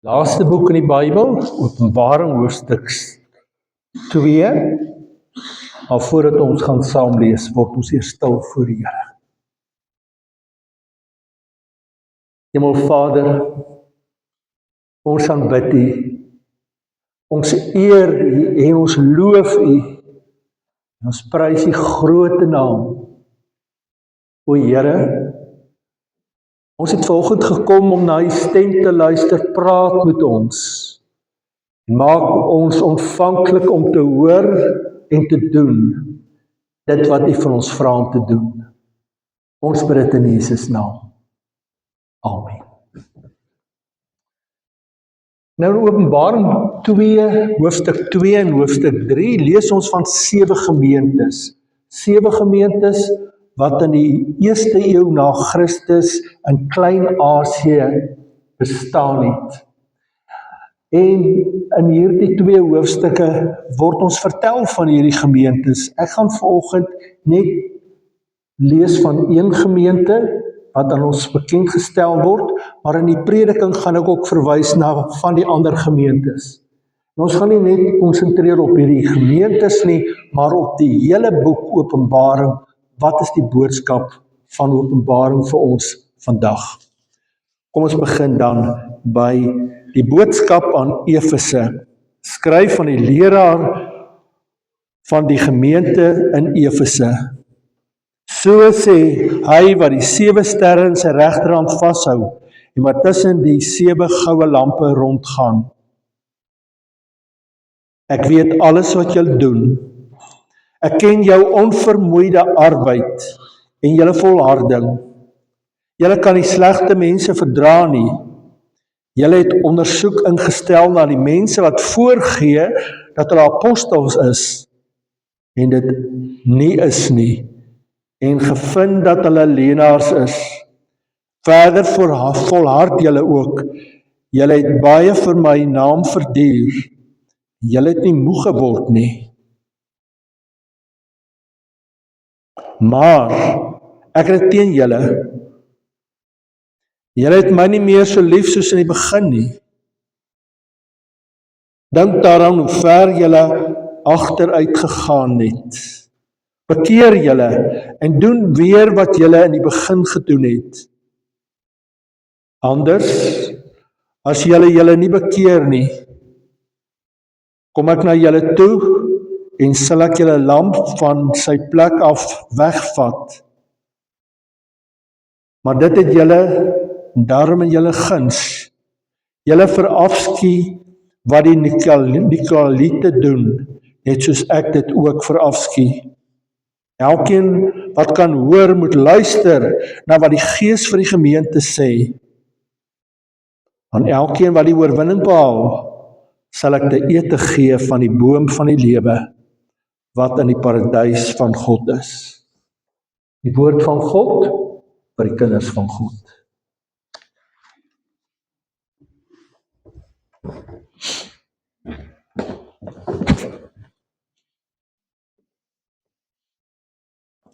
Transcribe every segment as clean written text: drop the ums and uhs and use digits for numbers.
Laaste boek in die Bybel, Openbaring hoofstuk 2. Maar voordat ons gaan saam lees, word ons eers stil voor die Here. Hemelvader, ons aanbid U, ons eer U en ons loof U, en ons prys U groot naam. O Here, ons het vanoggend gekom om na U stem te luister, praat met ons. Maak ons ontvanklik om te hoor en te doen dit wat U van ons vra om te doen. Ons bid dit in Jesus naam. Amen. Nou in Openbaring 2, hoofstuk 2 en hoofstuk 3 lees ons van 7 gemeentes. 7 gemeentes wat in die 1ste eeu na Christus in Klein-Asië bestaan het. En in hierdie 2 hoofstukke word ons vertel van hierdie gemeentes. Ek gaan vanoggend net lees van een gemeente wat aan ons bekend gestel word, maar in die prediking gaan ek ook verwys na van die ander gemeentes. En ons gaan nie net konsentreer op hierdie gemeentes nie, maar op die hele boek Openbaring. Wat is die boodskap van Openbaring vir ons vandag? Kom ons begin dan by die boodskap aan Efese, skryf van die leraar van die gemeente in Efese. So sê hy wat die 7 sterre in sy regterhand vashou en wat tussen die 7 goue lampe rondgaan. Ek weet alles wat jy doen. Ek ken jou onvermoeide arbeid en julle volharding. Julle kan nie slegte mense verdra nie. Julle het ondersoek ingestel na die mense wat voorgee dat hulle apostels is en dit nie is nie. En gevind dat hulle leenaars is. Verder volhard julle ook. Julle het baie vir my naam verduur. Julle het nie moeg geword nie. Maar ek het teen julle. Julle het my nie meer so lief soos in die begin nie. Dink daaraan hoe ver julle agteruit gegaan het. Bekeer julle en doen weer wat julle in die begin gedoen het. Anders, as julle nie bekeer nie, kom ek na julle toe en sal ek julle lamp van sy plek af wegvat. Maar dit het julle daarom in julle guns. Julle verafskie wat die Nikolaïte doen, net soos ek dit ook verafskie. Elkeen wat kan hoor, moet luister na wat die Gees vir die gemeente sê. Aan elkeen wat die oorwinning behaal, sal ek te ete gee van die boom van die lewe, wat in die paradys van God is. Die woord van God vir die kinders van God.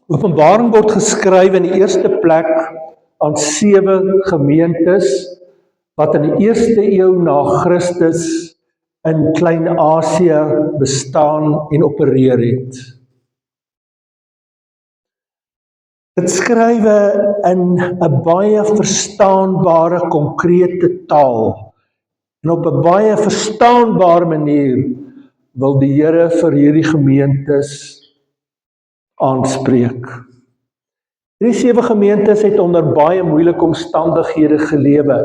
Openbaring word geskryf in die eerste plek aan 7 gemeentes wat in die 1ste eeu na Christus in Klein-Asië bestaan en opereer het. Dit skrywe in 'n baie verstaanbare, konkrete taal en op 'n baie verstaanbare manier wil die Here vir hierdie gemeentes aanspreek. Hierdie 7 gemeentes het onder baie moeilike omstandighede gelewe,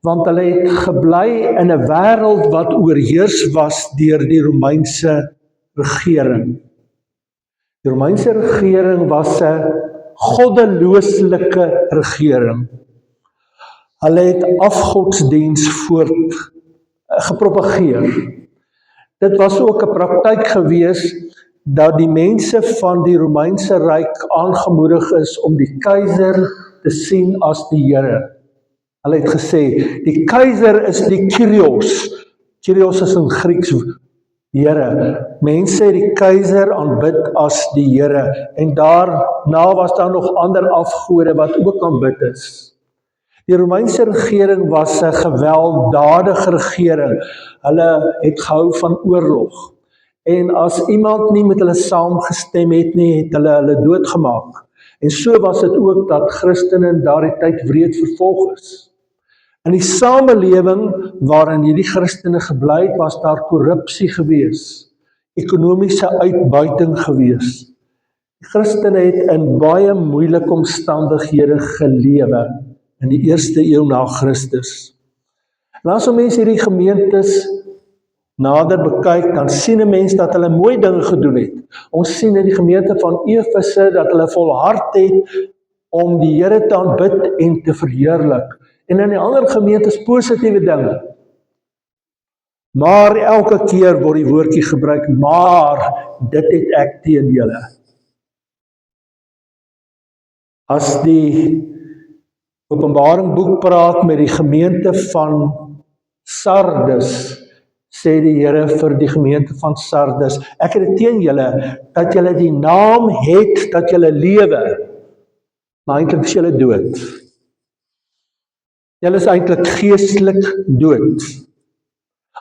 want hulle het gebly in 'n wêreld wat oorheers was deur die Romeinse regering. Die Romeinse regering was 'n goddelooslike regering. Hulle het afgodsdiens gepropageer. Dit was ook 'n praktyk gewees dat die mense van die Romeinse ryk aangemoedig is om die keiser te sien as die Here. Hulle het gesê, die keiser is die Kyrios. Kyrios is in Grieks Here. Mense het die keiser aanbid as die Here. En daarna was daar nog ander afgode wat ook aanbid is. Die Romeinse regering was 'n gewelddadige regering. Hulle het gehou van oorlog. En as iemand nie met hulle saamgestem het nie, het hulle doodgemaak. En so was dit ook dat Christene in daardie tyd wreed vervolg is. In die samelewing waarin hierdie Christene gebly het, was daar korrupsie gewees, ekonomiese uitbuiting gewees. Die Christene het in baie moeilike omstandighede gelewe in die eerste eeu na Christus. En as mense hierdie gemeentes nader bekyk, dan sien 'n mens dat hulle mooi dinge gedoen het. Ons sien in die gemeente van Efese dat hulle volhard het om die Here te aanbid en te verheerlik. En in die ander gemeentes positiewe dinge. Maar elke keer word die woordjie gebruik, maar dit het ek teen julle. As die Openbaring boek praat met die gemeente van Sardes, sê die Here vir die gemeente van Sardes, ek het dit teen julle, dat julle die naam het, dat julle lewe, maar eintlik is julle dood. Julle is eintlik geestelik dood.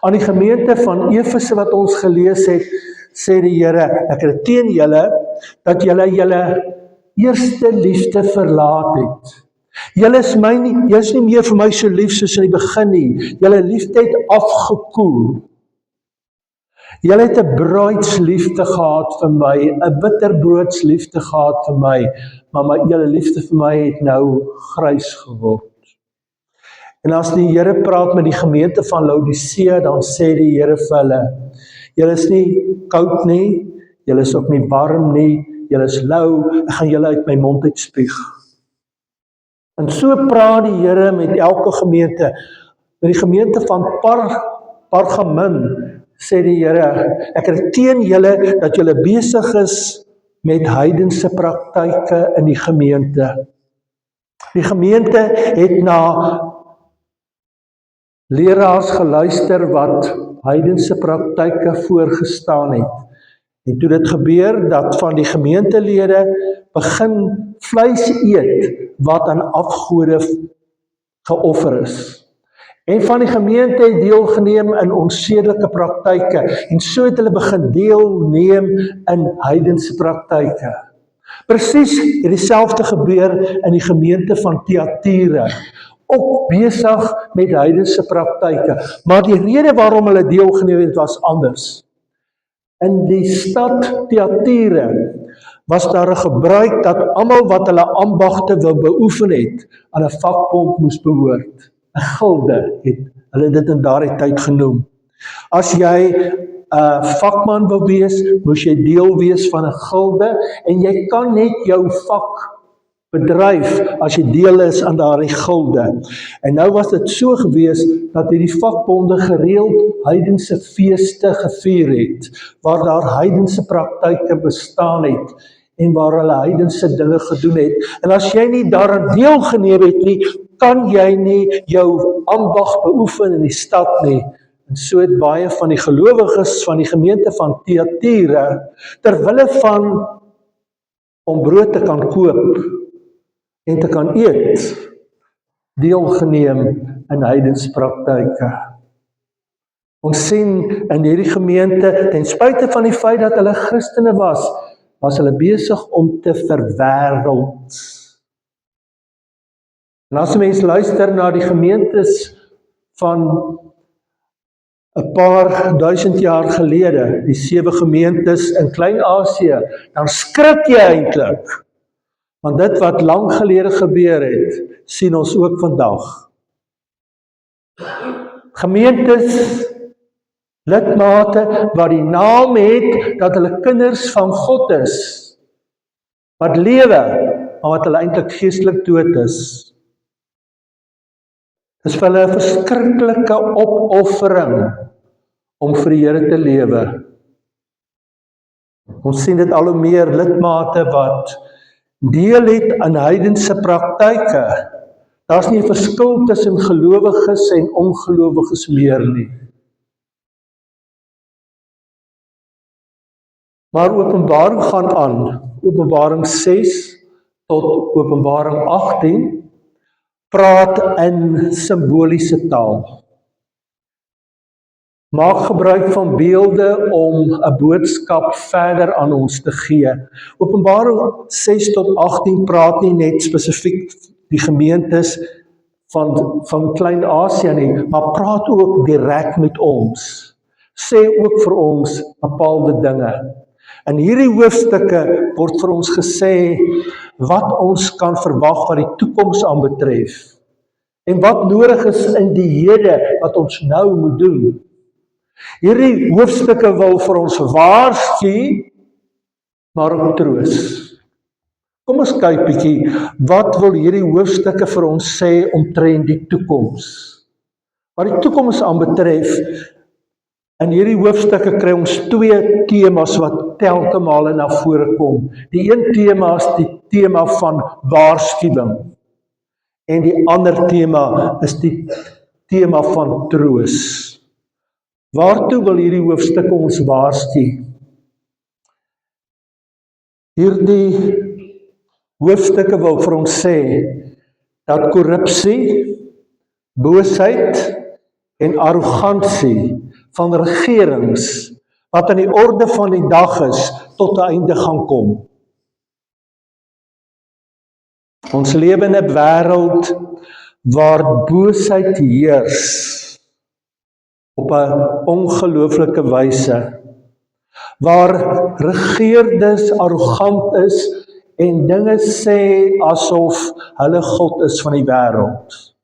Aan die gemeente van Efese wat ons gelees het, sê die Here, ek het dit teen julle, dat julle julle eerste liefde verlaat het. Julle is nie meer vir my so lief soos in die begin nie. Julle liefde het afgekoel. Julle het 'n bruidsliefde gehad vir my, 'n bitterbroodliefde gehad vir my, maar julle liefde vir my het nou grys geword. En as die Here praat met die gemeente van Laodicea, dan sê die Here vir hulle, julle is nie koud nie, julle is ook nie warm nie, julle is lou, ek gaan julle uit my mond uitspuug. En so praat die Here met elke gemeente. Met die gemeente van Pargamin sê die Here, ek het teen julle dat julle besig is met heidense praktyke in die gemeente. Die gemeente het na leraars geluister wat heidense praktyke voorgestaan het. En toe dit gebeur dat van die gemeentelede begin vleis eet wat aan afgode geoffer is. En van die gemeente het deelgeneem in onsedelike praktyke en so het hulle begin deelneem in heidense praktyke. Presies het dieselfde gebeur in die gemeente van Thyatira, ook besig met heidense praktyke, maar die rede waarom hulle deelgeneem het was anders. In die stad Thyatira was daar 'n gebruik dat almal wat hulle ambagte wou beoefen het, aan 'n vakbond moes behoort. 'n Gilde het hulle dit in daardie tyd genoem. As jy 'n vakman wou wees, moes jy deel wees van 'n gilde en jy kan net jou vak bedryf as jy deel is aan daardie gilde. En nou was dit so gewees dat hierdie vakbonde gereeld heidense feeste gevier het, waar daar heidense praktyke bestaan het en waar hulle heidense dinge gedoen het. En as jy nie daaraan deelgeneem het nie, kan jy nie jou ambag beoefen in die stad nie. En so het baie van die gelowiges van die gemeente van Thyatira, terwille van om brood te kan koop en te kan eet, deelgeneem in heidense praktyke. Ons sien in hierdie gemeente, ten spyte van die feit dat hulle Christene was hulle besig om te verwêreld. En as mense luister na die gemeentes van 'n paar duisend jaar gelede, die 7 gemeentes in Klein-Asië, dan skrik jy eintlik. Want dit wat lank gelede gebeur het, sien ons ook vandag. Gemeentes, lidmate wat die naam het dat hulle kinders van God is, wat lewe, maar wat hulle eintlik geestelik dood is. Dit is vir hulle 'n verskriklike opoffering om vir die Here te lewe. Ons sien dit al hoe meer lidmate wat deel het aan heidense praktyke. Daar's nie 'n verskil tussen gelowiges en ongelowiges meer nie. Maar Openbaring gaan aan, Openbaring 6 tot Openbaring 18, praat in simboliese taal. Maak gebruik van beelde om 'n boodskap verder aan ons te gee. Openbaring 6 tot 18 praat nie net spesifiek die gemeentes van Klein-Asië nie, maar praat ook direk met ons. Sê ook vir ons bepaalde dinge. In hierdie hoofstukke word vir ons gesê wat ons kan verwag wat die toekoms aanbetref en wat nodig is in die hede wat ons nou moet doen. Hierdie hoofstukke wil vir ons waarsku, maar ook troos. Kom ons kyk bietjie, wat wil hierdie hoofstukke vir ons sê omtrent die toekoms? Wat die toekoms aanbetref, in hierdie hoofstukke kry ons twee temas wat telke male na vore kom. Die een tema is die tema van waarskuwing en die ander tema is die tema van troos. Waartoe wil hierdie hoofstukke ons waarsku? Hierdie hoofstukke wil vir ons sê dat korrupsie, boosheid en arrogansie van regerings wat aan die orde van die dag is, tot 'n einde gaan kom. Ons lewe in 'n wêreld waar boosheid heers op 'n ongelooflike wyse, waar regerders arrogant is en dinge sê asof hulle God is van die wêreld.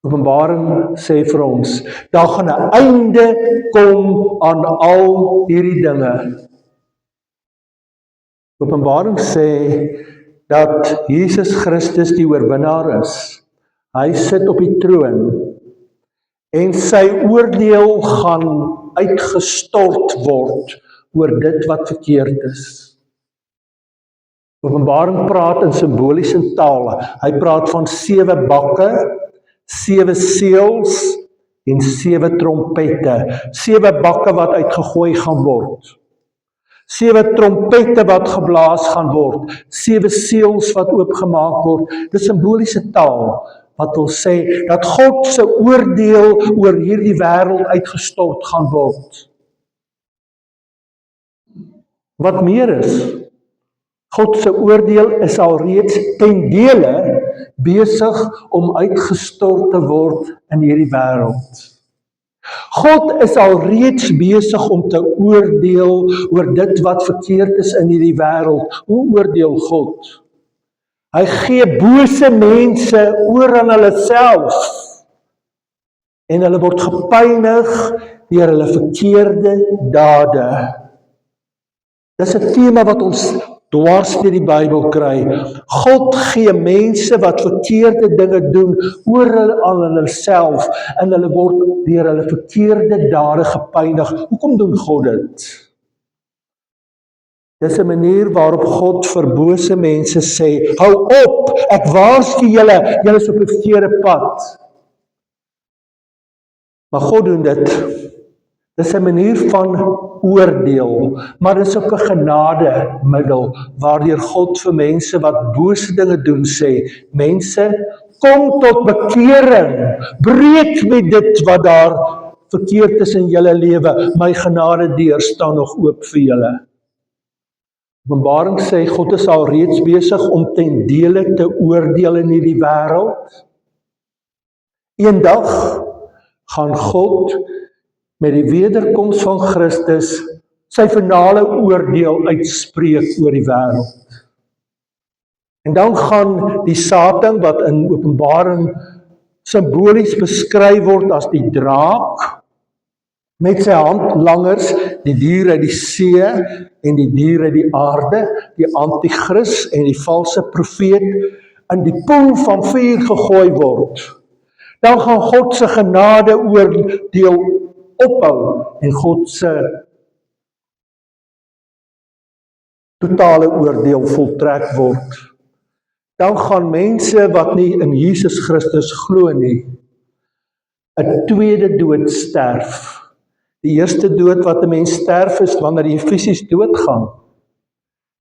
Openbaring sê vir ons, daar gaan 'n einde kom aan al hierdie dinge. Openbaring sê dat Jesus Christus die oorwinnaar is. Hy sit op die troon en sy oordeel gaan uitgestort word oor dit wat verkeerd is. Openbaring praat in simboliese taal. Hy praat van 7 bakke, 7 seels en 7 trompette. 7 bakke wat uitgegooi gaan word. 7 trompette wat geblaas gaan word. 7 seels wat oopgemaak word. Dis simboliese taal wat wil sê dat God se oordeel oor hierdie wêreld uitgestort gaan word. Wat meer is, God se oordeel is alreeds ten dele besig om uitgestort te word in hierdie wêreld. God is alreeds besig om te oordeel oor dit wat verkeerd is in hierdie wêreld. Hoe oordeel God? Hy gee bose mense oor aan hulle self en hulle word gepynig deur hulle verkeerde dade. Dis 'n tema wat ons dwars deur die Bybel kry. God gee mense wat verkeerde dinge doen oor aan hulle self en hulle word deur hulle verkeerde dade gepynig. Hoekom doen God dit? Dis 'n manier waarop God vir bose mense sê, hou op, ek waarsku julle, julle is op 'n verkeerde pad. Maar God doen dit. Dis 'n manier van oordeel, maar dis ook 'n genademiddel waardeur God vir mense wat bose dinge doen sê, mense, kom tot bekering, breek met dit wat daar verkeerd is in julle lewe, my genadedeur staan nog oop vir julle. Openbaring sê God is al reeds besig om ten dele te oordeel in hierdie wêreld. Eendag gaan God met die wederkoms van Christus sy finale oordeel uitspreek oor die wêreld. En dan gaan die Satan wat in Openbaring simbolies beskryf word as die draak, met sy handlangers, die dier uit die see en die dier uit die aarde, die antichris en die valse profeet, in die poel van vuur gegooi word. Dan gaan God se genade oordeel ophou en God se totale oordeel voltrek word. Dan gaan mense wat nie in Jesus Christus glo nie, 'n tweede dood sterf. Die eerste dood wat 'n mens sterf is wanneer jy fisies doodgaan.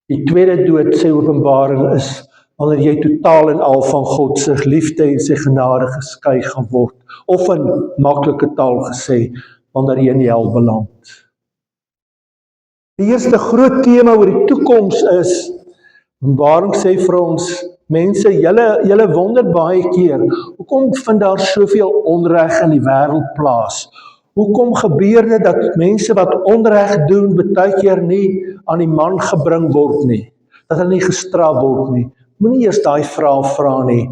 Die tweede dood, sê Openbaring, is wanneer jy totaal en al van God se liefde en sy genade geskei gaan word, of in maklike taal gesê, wanneer jy in die hel beland. Die eerste groot tema oor die toekoms is, Openbaring sê vir ons, mense, julle wonder baie keer, hoekom vind daar soveel onreg in die wêreld plaas? Hoekom gebeur dit dat mense wat onreg doen, baie keer nie aan die man gebring word nie, dat hulle nie gestraf word nie? Moenie eers daai vraag vra nie.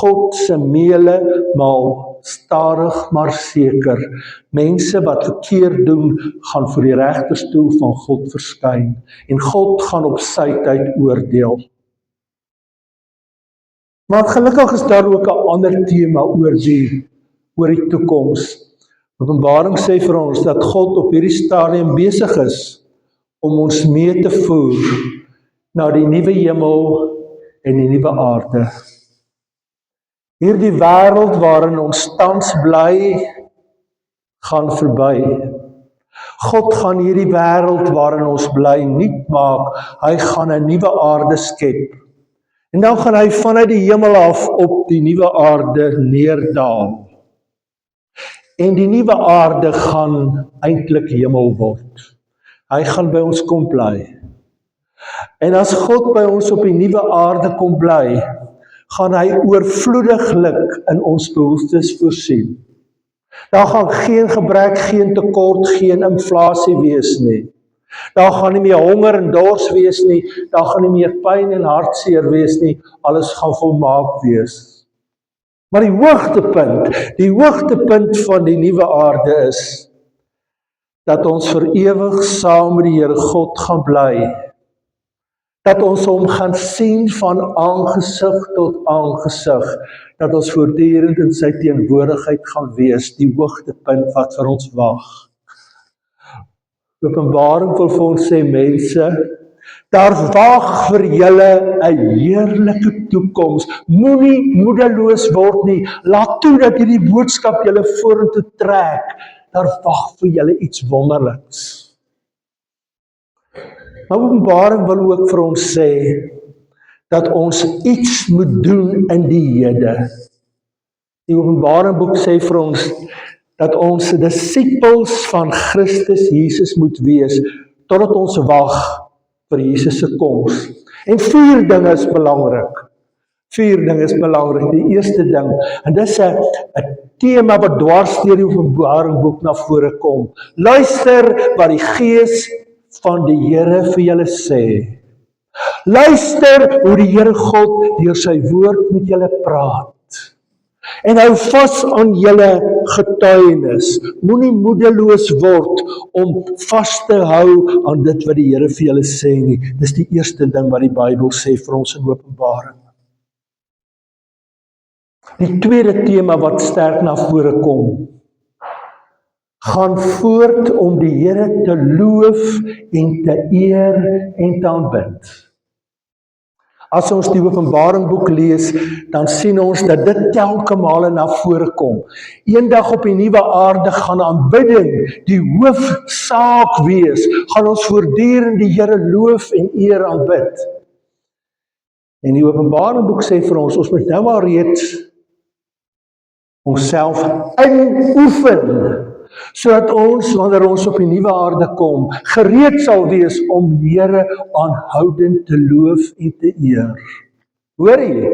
God se meele maal stadig maar seker. Mense wat verkeerd doen, gaan voor die regterstoel van God verskyn en God gaan op sy tyd oordeel. Maar gelukkig is daar ook 'n ander tema oor die toekoms. Openbaring sê vir ons dat God op hierdie stadium besig is om ons mee te voer na die nuwe hemel en die nuwe aarde. Hierdie wêreld waarin ons tans bly, gaan verby. God gaan hierdie wêreld waarin ons bly nuut maak. Hy gaan 'n nuwe aarde skep. En dan gaan hy vanuit die hemel af op die nuwe aarde neerdaal. En die nuwe aarde gaan eintlik hemel word. Hy gaan by ons kom bly. En as God by ons op die nuwe aarde kom bly, gaan hy oorvloediglik in ons behoeftes voorsien. Daar gaan geen gebrek, geen tekort, geen inflasie wees nie. Daar gaan nie meer honger en dors wees nie, daar gaan nie meer pyn en hartseer wees nie, alles gaan volmaak wees. Maar die hoogtepunt van die nuwe aarde is, dat ons vir ewig saam met die Here God gaan bly, dat ons hom gaan sien van aangesig tot aangesig, dat ons voortdurend in sy teenwoordigheid gaan wees, die hoogtepunt wat vir ons wag. Openbaring wil vir ons sê, mense, daar wag vir julle 'n heerlike toekoms. Moenie moedeloos word nie, laat toe dat hierdie boodskap julle vorentoe trek. Daar wag vir julle iets wonderliks. Maar Openbaring wil ook vir ons sê, dat ons iets moet doen in die hede. Die Openbaring boek sê vir ons, dat ons disippels van Christus Jesus moet wees, totdat ons wag vir Jesus se koms. En 4 dinge is belangrik. 4 dinge is belangrik. Die eerste ding, en dis 'n tema wat dwars deur die Openbaring boek na vore kom. Luister wat die Gees van die Here vir julle sê. Luister hoe die Here God deur sy woord met julle praat. En hou vas aan julle getuienis. Moenie moedeloos word om vas te hou aan dit wat die Here vir julle sê nie. Dis die eerste ding wat die Bybel sê vir ons in Openbaring. Die tweede tema wat sterk na vore kom, gaan voort om die Here te loof en te eer en te aanbid. As ons die Openbaring boek lees, dan sien ons dat dit telke male na vore kom. Eendag op die nuwe aarde gaan aanbidding die hoofsaak wees, gaan ons voortdurend die Here loof en eer aanbid. En die Openbaring boek sê vir ons moet nou maar reeds onsself inoefen, sodat ons, wanneer ons op die nuwe aarde kom, gereed sal wees om die Here aanhoudend te loof en te eer. Hoor jy?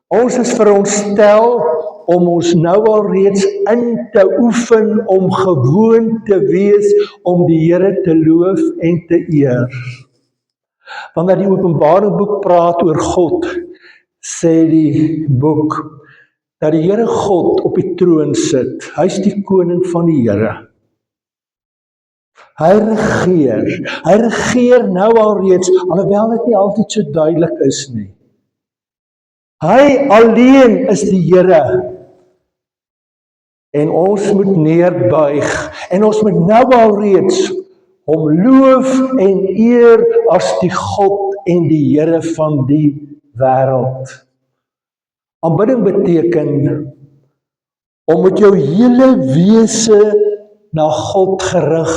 Ons is veronderstel om ons nou al reeds in te oefen, om gewoon te wees om die Here te loof en te eer. Wanneer die Openbaring boek praat oor God, sê die boek dat die Here God op die troon sit. Hy is die koning van die Here. Hy regeer nou al reeds, alhoewel dit nie altyd so duidelik is nie. Hy alleen is die Here. En ons moet neerbuig, en ons moet nou al reeds hom loof en eer as die God en die Here van die wêreld. Aanbidding beteken om met jou hele wese na God gerig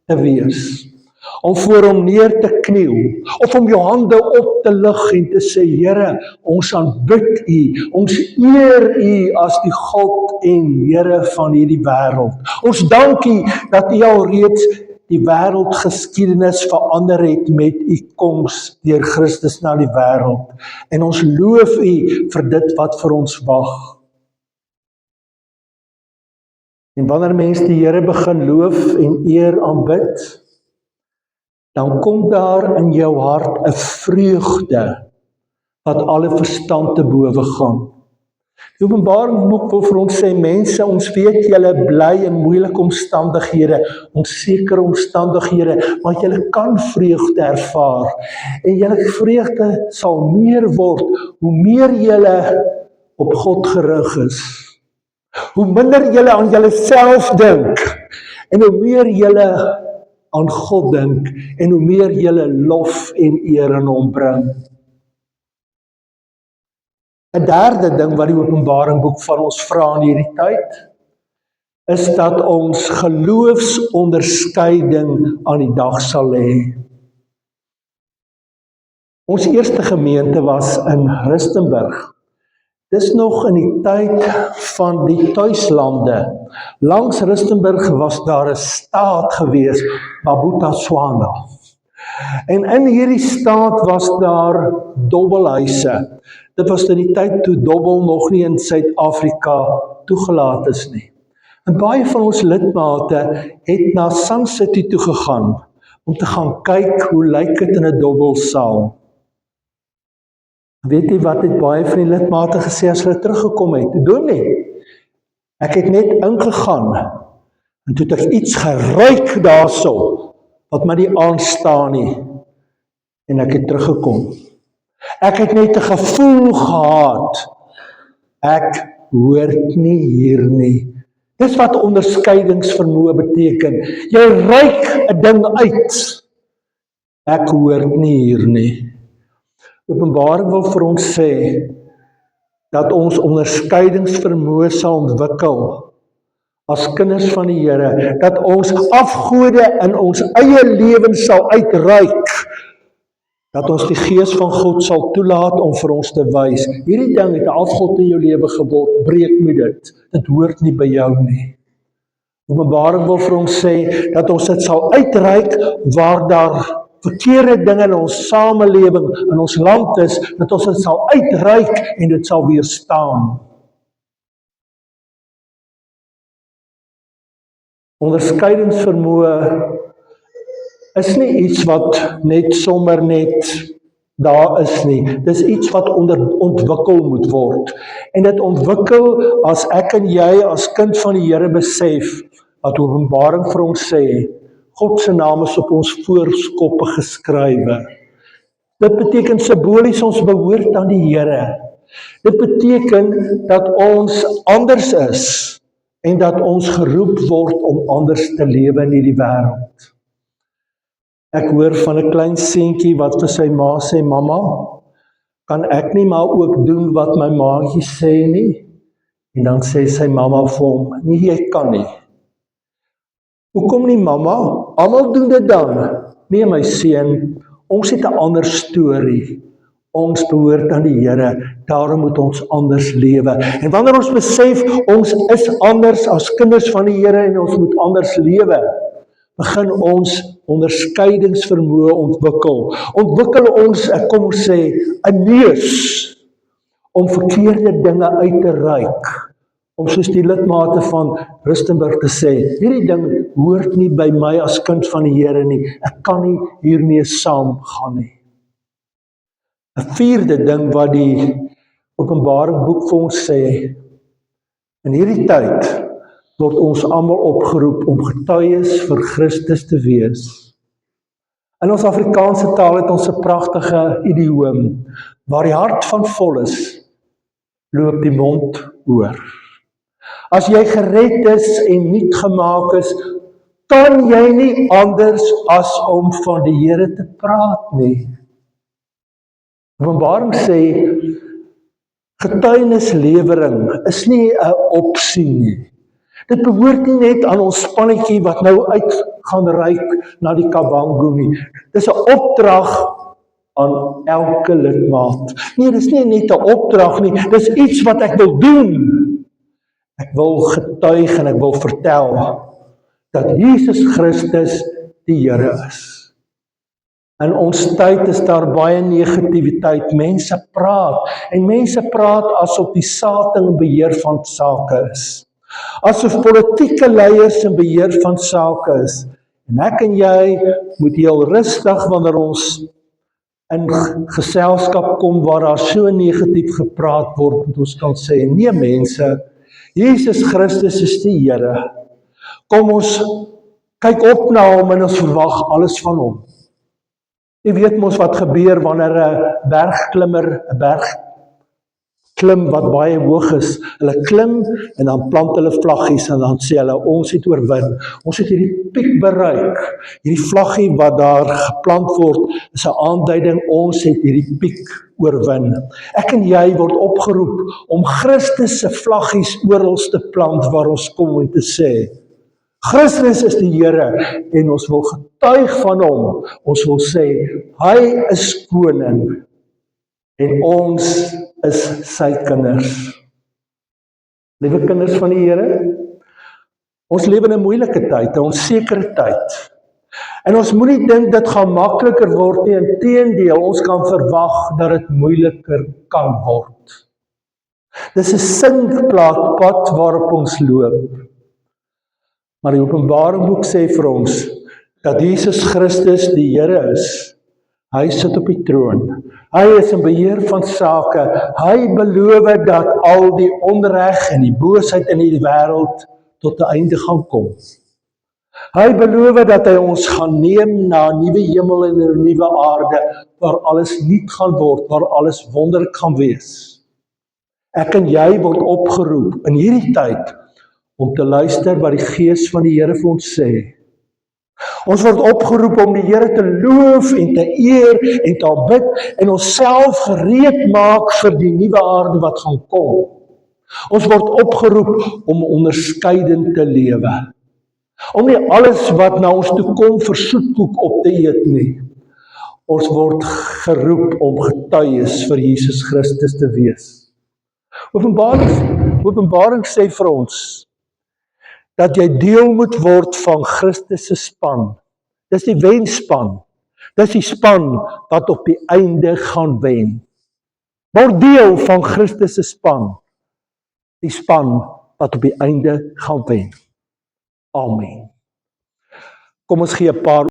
te wees. om voor hom neer te kniel, of om jou hande op te lig en te sê, Here, ons aanbid U, ons eer U as die God en Here van hierdie wêreld. Ons dank U dat U alreeds die wêreldgeskiedenis verander het met U koms deur Christus na die wêreld. En ons loof U vir dit wat vir ons wag. En wanneer mens die Here begin loof en eer aanbid, dan kom daar in jou hart 'n vreugde wat alle verstand te bowe gaan. Die Openbaringsboek wil vir ons sê, mense, ons weet julle bly in moeilike omstandighede, onsekere omstandighede, maar julle kan vreugde ervaar. En julle vreugde sal meer word, hoe meer julle op God gerig is. Hoe minder julle aan julleself dink, en hoe meer julle aan God dink, en hoe meer julle lof en eer aan hom bring. 'n derde ding wat die Openbaringboek van ons vra in hierdie tyd, is dat ons geloofsonderskeiding aan die dag sal hê. Ons eerste gemeente was in Rustenburg. Dis nog in die tyd van die tuislande. Langs Rustenburg was daar 'n staat gewees, Bophuthatswana. En in hierdie staat was daar dobbelhuise. Dit was in die tyd toe dobbel nog nie in Suid-Afrika toegelaat is nie. En baie van ons lidmate het na Sun City toe gegaan om te gaan kyk hoe lyk dit in 'n dobbelsaal. Weet jy wat het baie van die lidmate gesê as hulle teruggekom het? Dominee, ek het net ingegaan en toe het ek iets geruik daarso wat my nie aanstaan nie en ek het teruggekom. Ek het net 'n gevoel gehad, ek hoort nie hier nie. Dis wat onderskeidingsvermoë beteken. Jy ruik 'n ding uit, ek hoort nie hier nie. Openbaring wil vir ons sê, dat ons onderskeidingsvermoë sal ontwikkel as kinders van die Here, dat ons afgode in ons eie lewens sal uitruik, dat ons die Gees van God sal toelaat om vir ons te wys, hierdie ding het 'n afgod in jou lewe geword, breek met dit hoort nie by jou nie. Openbaring wil vir ons sê, dat ons dit sal uitreik, waar daar verkeerde dinge in ons samelewing, in ons land is, dat ons dit sal uitreik en dit sal weerstaan. Onderskeidingsvermoë is nie iets wat net sommer net daar is nie. Dis iets wat ontwikkel moet word. En dit ontwikkel as ek en jy as kind van die Here besef, wat Openbaring vir ons sê, God se naam is op ons voorskoppe geskrywe. Dit beteken simbolies ons behoort aan die Here. Dit beteken dat ons anders is en dat ons geroep word om anders te lewe in hierdie wêreld. Ek hoor van 'n klein seentjie wat vir sy ma sê, mamma, kan ek nie maar ook doen wat my maatjie sê nie? En dan sê sy mamma vir hom, nee, jy kan nie. Hoekom nie, mamma? Almal doen dit dan. Nee, my seun, ons het 'n ander storie. Ons behoort aan die Here, daarom moet ons anders lewe. En wanneer ons besef, ons is anders as kinders van die Here en ons moet anders lewe, begin ons onderskeidingsvermoë ontwikkel. Ontwikkel ons, kom ons sê, 'n neus om verkeerde dinge uit te ruik. Om soos die lidmate van Rustenburg te sê, hierdie ding hoort nie by my as kind van die Here nie. Ek kan nie hiermee saamgaan nie. 'n vierde ding wat die Openbaringboek vir ons sê, in hierdie tyd word ons almal opgeroep om getuies vir Christus te wees. In ons Afrikaanse taal het ons 'n pragtige idioom, waar die hart van vol is, loop die mond oor. As jy gered is en nuut gemaak is, kan jy nie anders as om van die Here te praat nie. Openbaring sê, getuienislewering is nie 'n opsie nie. Dit behoort nie net aan ons spannetjie wat nou uit gaan reik na die Kavango nie. Dis 'n opdrag aan elke lidmaat. Nee, dis nie net 'n opdrag nie, dis iets wat ek wil doen. Ek wil getuig en ek wil vertel dat Jesus Christus die Here is. In ons tyd is daar baie negativiteit. Mense praat asof die saad in beheer van sake is. Asof politieke leiers in beheer van sake is. En ek en jy moet heel rustig wanneer ons in geselskap kom waar daar so negatief gepraat word, moet ons kan sê, nee mense, Jesus Christus is die Here. Kom ons kyk op na hom en ons verwag alles van hom. Jy weet mos wat gebeur wanneer 'n bergklimmer 'n berg klim wat baie hoog is. Hulle klim en dan plant hulle vlaggies en dan sê hulle, ons het oorwin. Ons het hierdie piek bereik. Hierdie vlaggie wat daar geplant word, is 'n aanduiding, ons het hierdie piek oorwin. Ek en jy word opgeroep om Christus se vlaggies oral te plant waar ons kom en te sê, Christus is die Here en ons wil getuig van hom. Ons wil sê, hy is koning en ons is sy kinders. Liewe kinders van die Here, ons lewe in 'n moeilike tyd, 'n onsekere tyd. En ons moenie dink dit gaan makliker word nie, inteendeel, ons kan verwag dat dit moeiliker kan word. Dis 'n sinkplaatpad waarop ons loop. Maar die Openbaringboek sê vir ons dat Jesus Christus die Here is. Hy sit op die troon. Hy is in beheer van sake. Hy beloof dat al die onreg en die boosheid in die wêreld tot 'n einde gaan kom. Hy beloof dat hy ons gaan neem na 'n nuwe hemel en 'n nuwe aarde waar alles nuut gaan word, waar alles wonderlik gaan wees. Ek en jy word opgeroep in hierdie tyd om te luister wat die Gees van die Here vir ons sê. Ons word opgeroep om die Here te loof en te eer en te aanbid en onsself gereed maak vir die nuwe aarde wat gaan kom. Ons word opgeroep om onderskeidend te lewe. Om nie alles wat na ons toe kom vir soetkoek op te eet nie. Ons word geroep om getuies vir Jesus Christus te wees. Openbaring sê vir ons dat jy deel moet word van Christus se span. Dis die wenspan. Dis die span wat op die einde gaan wen. Word deel van Christus se span. Die span wat op die einde gaan wen. Amen. Kom ons gee 'n paar